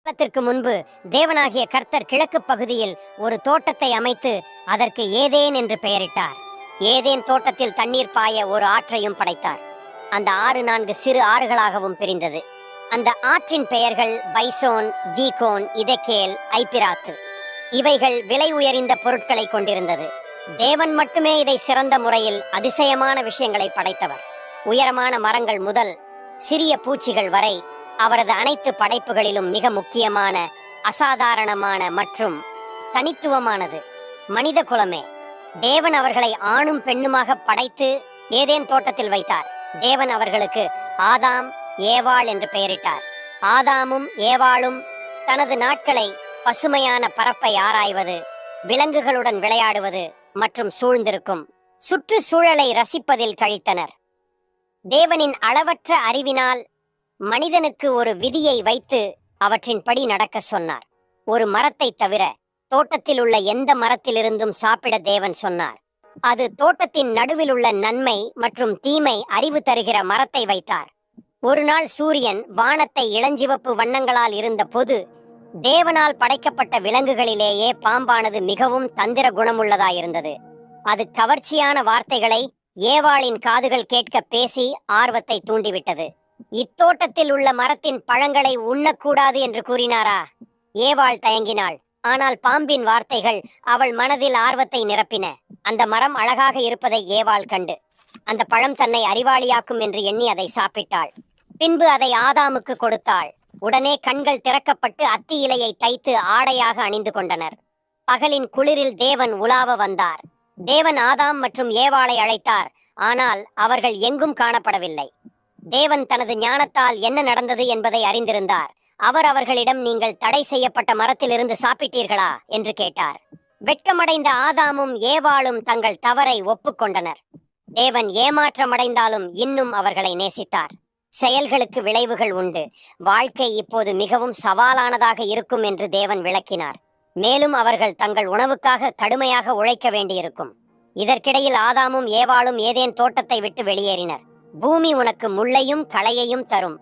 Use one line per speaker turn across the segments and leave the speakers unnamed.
காலத்திற்கு முன்பு தேவனாகிய கர்த்தர் கிழக்கு பகுதியில் ஒரு தோட்டத்தை அமைத்து அதற்கு ஏதேன் என்று பெயரிட்டார். ஏதேன் தோட்டத்தில் தண்ணீர் பாய ஒரு ஆற்றையும் படைத்தார். அந்த ஆறு 4 சிறு ஆறுகளாகவும் பிரிந்தது. அந்த ஆற்றின் பெயர்கள் பைசோன், கீகோன், இதெக்கேல், ஐபிராத்து. இவைகள் விலை உயர்ந்த பொருட்களை கொண்டிருந்தது. தேவன் மட்டுமே இதை சிறந்த முறையில் அதிசயமான விஷயங்களை படைத்தவர். உயரமான மரங்கள் முதல் சிறிய பூச்சிகள் வரை அவரது அனைத்து படைப்புகளிலும் மிக முக்கியமான, அசாதாரணமான மற்றும் தனித்துவமானது மனித குலமே. தேவன் அவர்களை ஆணும் பெண்ணுமாக படைத்து ஏதேன் தோட்டத்தில் வைத்தார். தேவன் அவர்களுக்கு ஆதாம், ஏவாள் என்று பெயரிட்டார். ஆதாமும் ஏவாளும் தனது நாட்களை பசுமையான பரப்பை ஆராய்வது, விலங்குகளுடன் விளையாடுவது மற்றும் சூழ்ந்திருக்கும் சுற்றுச்சூழலை ரசிப்பதில் கழித்தனர். தேவனின் அளவற்ற அறிவினால் மனிதனுக்கு ஒரு விதியை வைத்து அவற்றின்படி நடக்க சொன்னார். ஒரு மரத்தை தவிர தோட்டத்தில் உள்ள எந்த மரத்திலிருந்தும் சாப்பிட தேவன் சொன்னார். அது தோட்டத்தின் நடுவில் உள்ள நன்மை மற்றும் தீமை அறிவு தருகிற மரத்தை வைத்தார். ஒரு நாள் சூரியன் வானத்தை இளஞ்சிவப்பு வண்ணங்களால் இருந்த போது தேவனால் படைக்கப்பட்ட விலங்குகளிலேயே பாம்பானது மிகவும் தந்திர குணமுள்ளதாயிருந்தது. அது கவர்ச்சியான வார்த்தைகளை ஏவாளின் காதுகள் கேட்க பேசி ஆர்வத்தை தூண்டிவிட்டது. இத்தோட்டத்தில் உள்ள மரத்தின் பழங்களை உண்ணக்கூடாது என்று கூறினாரா? ஏவாள் தயங்கினாள். ஆனால் பாம்பின் வார்த்தைகள் அவள் மனதில் ஆர்வத்தை நிரப்பின. அந்த மரம் அழகாக இருப்பதை ஏவாள் கண்டு அந்த பழம் தன்னை அறிவாளியாக்கும் என்று எண்ணி அதை சாப்பிட்டாள். பின்பு அதை ஆதாமுக்கு கொடுத்தாள். உடனே கண்கள் திறக்கப்பட்டு அத்தி இலையை தைத்து ஆடையாக அணிந்து கொண்டனர். பகலின் குளிரில் தேவன் உலாவ வந்தார். தேவன் ஆதாம் மற்றும் ஏவாளை அழைத்தார். ஆனால் அவர்கள் எங்கும் காணப்படவில்லை. தேவன் தனது ஞானத்தால் என்ன நடந்தது என்பதை அறிந்திருந்தார். அவர் அவர்களிடம், நீங்கள் தடை செய்யப்பட்ட மரத்திலிருந்து சாப்பிட்டீர்களா என்று கேட்டார். வெட்கமடைந்த ஆதாமும் ஏவாளும் தங்கள் தவறை ஒப்புக்கொண்டனர். தேவன் ஏமாற்றமடைந்தாலும் இன்னும் அவர்களை நேசித்தார். செயல்களுக்கு விளைவுகள் உண்டு. வாழ்க்கை இப்போது மிகவும் சவாலானதாக இருக்கும் என்று தேவன் விளக்கினார். மேலும் அவர்கள் தங்கள் உணவுக்காக கடுமையாக உழைக்க வேண்டியிருக்கும். இதற்கிடையில் ஆதாமும் ஏவாளும் ஏதேன் தோட்டத்தை விட்டு வெளியேறினர். பூமி உனக்கு முள்ளையும் களையையும் தரும்,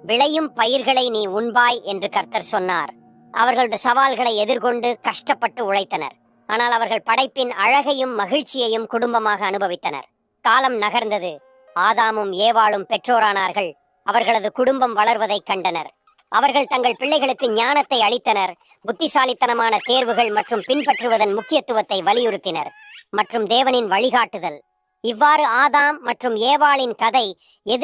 விளையும் பயிர்களை நீ உண்பாய் என்று கர்த்தர் சொன்னார். அவர்களுடைய சவால்களை எதிர்கொண்டு கஷ்டப்பட்டு உழைத்தனர். ஆனால் அவர்கள் படைப்பின் அழகையும் மகிழ்ச்சியையும் குடும்பமாக அனுபவித்தனர். காலம் நகர்ந்தது. ஆதாமும் ஏவாளும் பெற்றோரானார்கள். அவர்களது குடும்பம் வளர்வதை கண்டனர். அவர்கள் தங்கள் பிள்ளைகளுக்கு ஞானத்தை அளித்தனர். புத்திசாலித்தனமான தேர்வுகள் மற்றும் பின்பற்றுவதன் முக்கியத்துவத்தை வலியுறுத்தினர். மற்றும் தேவனின் வழிகாட்டுதல். இவ்வாறு ஆதாம் மற்றும் ஏவாளின் கதை எதிர்கால